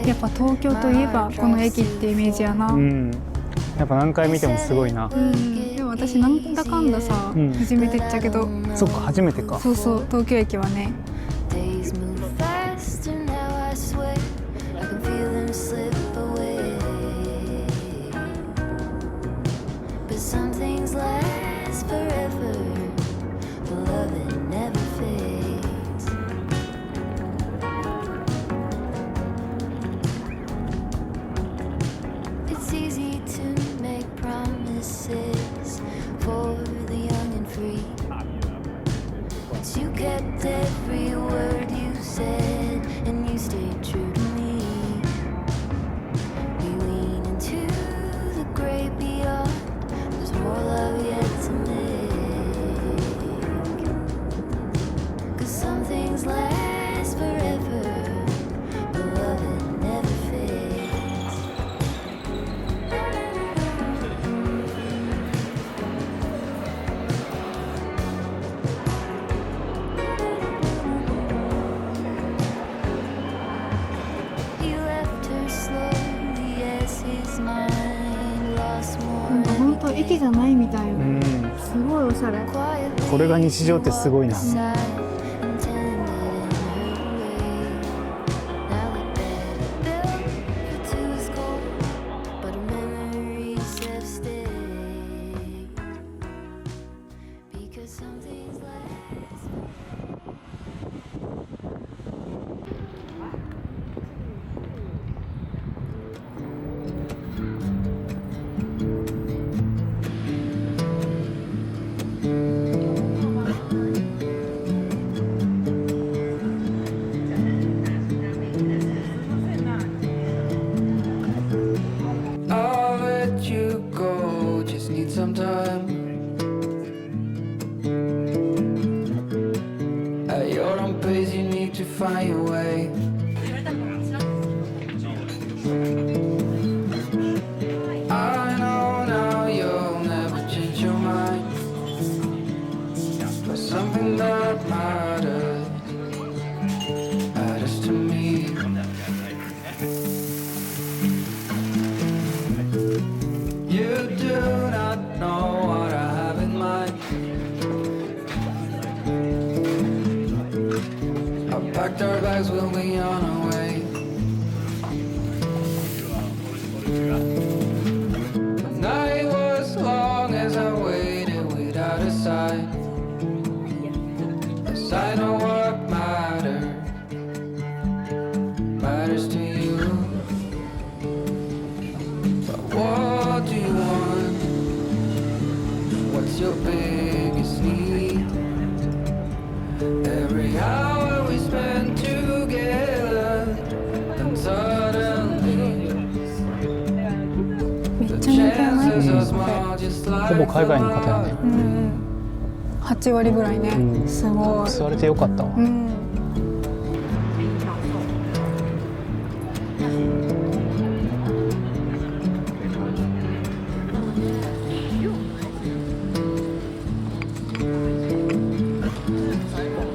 やっぱ東京といえばこの駅ってイメージやな。うん、やっぱ何回見てもすごいな。うん、でも私なんだかんださ、うん、初めてっちゃけど。そっか、初めてか。そうそう、東京駅はね。You kept every word you said, and you stayed true to me. We lean into the great beyond. There's more love yet to make. 'Cause some things last forever, but love it never fades. He left her slowly as his mind lost なんか more. 本当駅じゃないみたいよ。うん、すごいおしゃれ。 Quietly これが日常ってすごいな。 inside and tended in her way. Now the bed built for two is cold, but her memories have stayed. Because some things last. 'I'll let you go, just need some time. At your own pace, you need to find your way. I know now you'll never change your mind. But something that matters to me. You do not know what I have in mind. I packed our bags, we'll be on our way. The night was long as I waited without a sign. 'Cause I know what matters to you. But what do you want? What's your biggest need? Every hour we spend together, and suddenly めっ the ちゃ人気やない？ chances are small, just ほぼ like 海外の方やね。うんうん。8割ぐらいね。うん、すごい。座れてよかったわ。うん。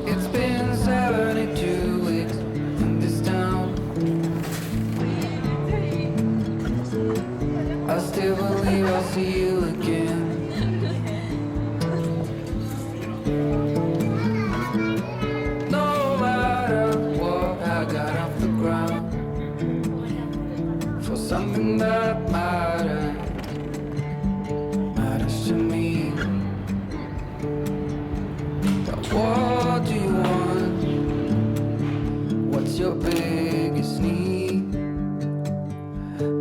It's been 72 weeks in this town. I still believe I'll see you again. No matter what I got off the ground, for something that matters to me. But what do you want? What's your biggest need?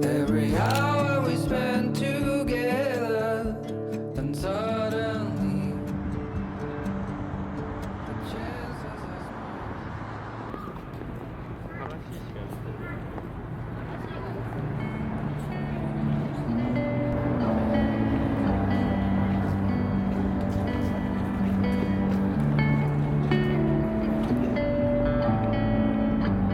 Every hour we spend together, and suddenly the chances are small. 「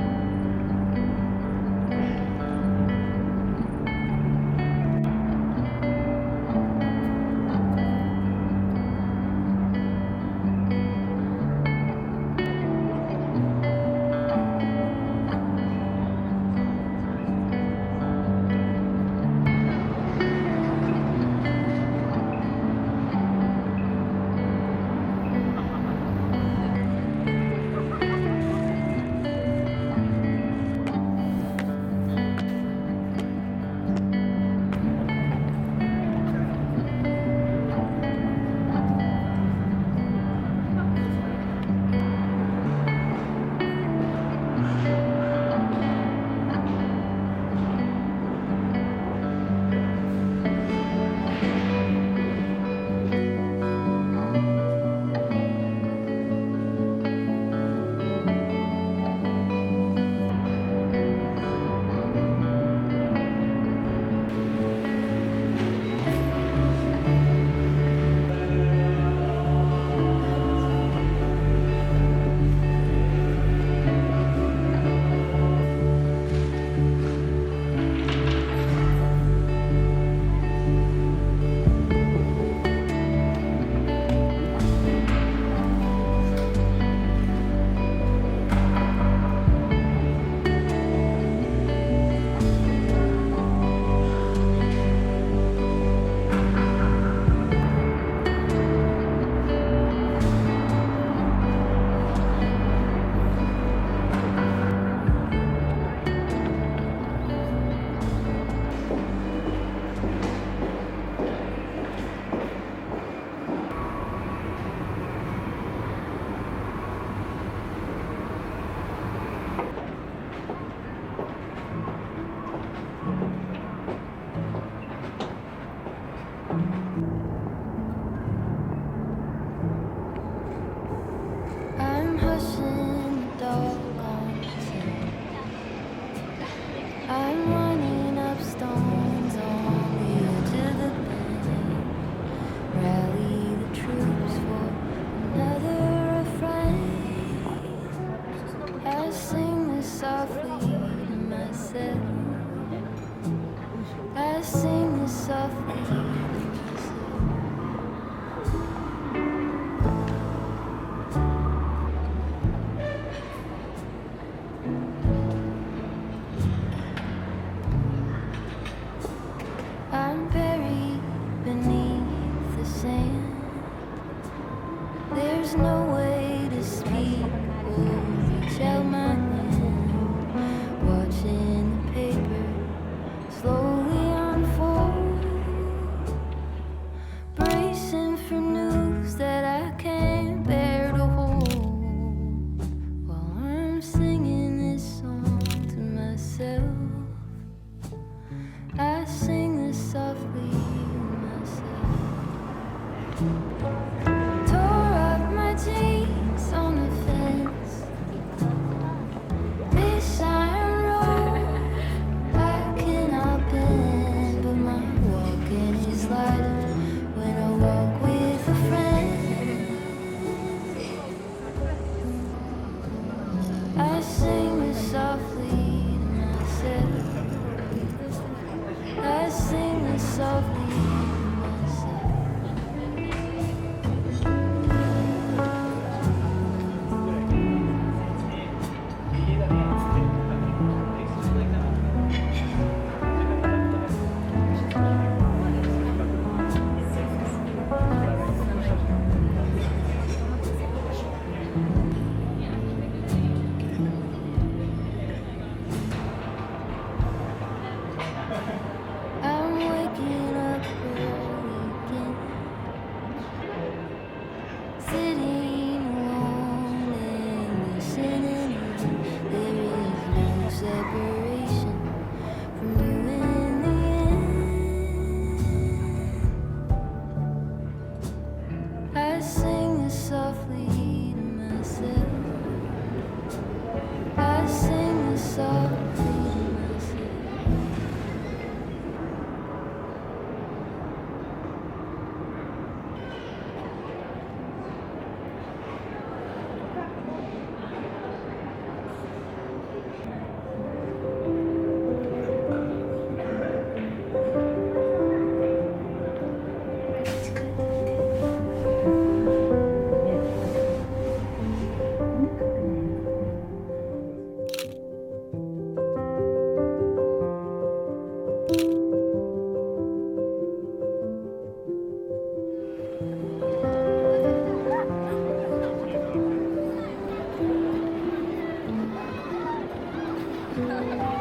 ね